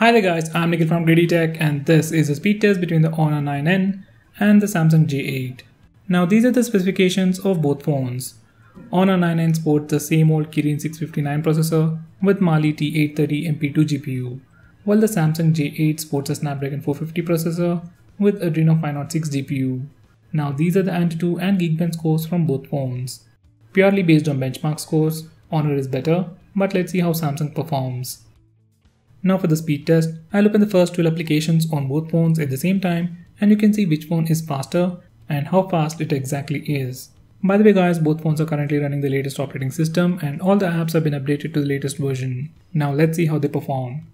Hi there guys, I'm Nikhil from Greedytech and this is a speed test between the Honor 9N and the Samsung J8. Now these are the specifications of both phones. Honor 9N sports the same old Kirin 659 processor with Mali T830 MP2 GPU, while the Samsung J8 sports a Snapdragon 450 processor with Adreno 506 GPU. Now these are the Antutu and Geekbench scores from both phones. Purely based on benchmark scores, Honor is better, but let's see how Samsung performs. Now for the speed test, I'll open the first 12 applications on both phones at the same time and you can see which phone is faster and how fast it exactly is. By the way guys, both phones are currently running the latest operating system and all the apps have been updated to the latest version. Now let's see how they perform.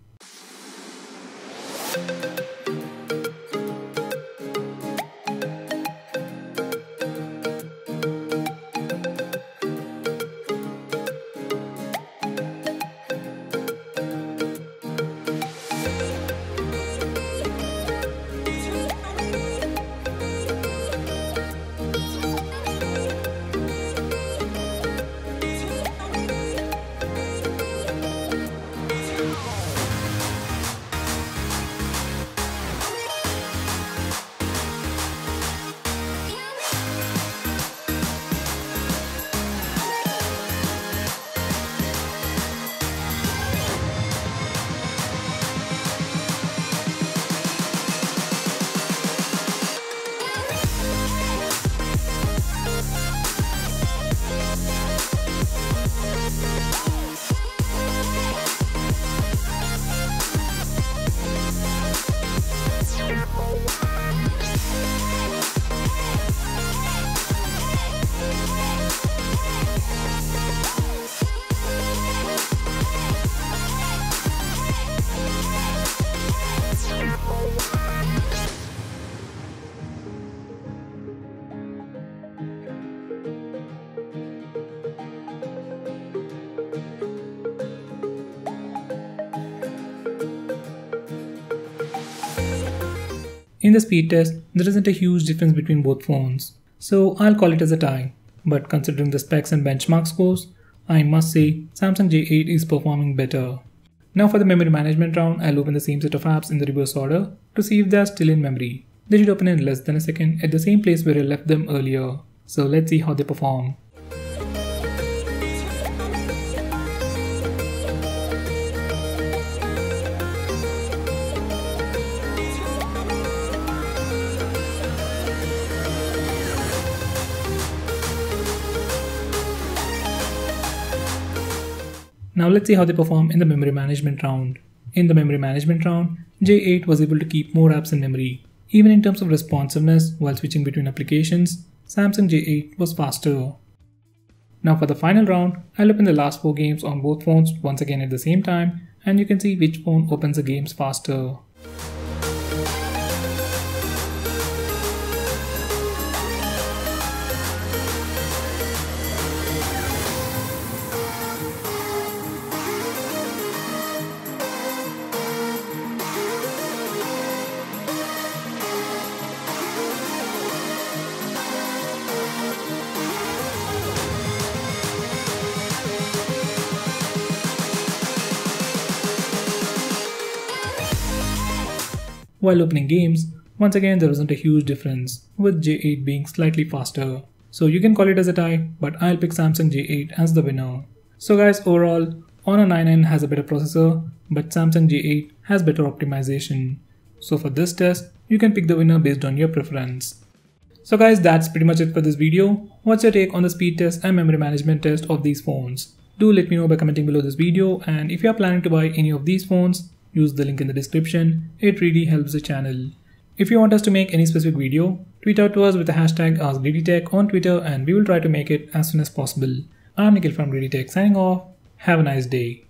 In the speed test, there isn't a huge difference between both phones, so I'll call it as a tie. But considering the specs and benchmark scores, I must say Samsung J8 is performing better. Now for the memory management round, I'll open the same set of apps in the reverse order to see if they are still in memory. They should open in less than a second at the same place where I left them earlier. So let's see how they perform. Now let's see how they perform in the memory management round. In the memory management round, J8 was able to keep more apps in memory. Even in terms of responsiveness while switching between applications, Samsung J8 was faster. Now for the final round, I'll open the last 4 games on both phones once again at the same time and you can see which phone opens the games faster. While opening games, once again there wasn't a huge difference, with J8 being slightly faster. So you can call it as a tie, but I'll pick Samsung J8 as the winner. So guys, overall, Honor 9N has a better processor, but Samsung J8 has better optimization. So for this test, you can pick the winner based on your preference. So guys, that's pretty much it for this video. What's your take on the speed test and memory management test of these phones? Do let me know by commenting below this video, and if you are planning to buy any of these phones, use the link in the description, it really helps the channel. If you want us to make any specific video, tweet out to us with the hashtag AskGreedyTech on Twitter and we will try to make it as soon as possible. I'm Nikhil from Greedytech signing off. Have a nice day.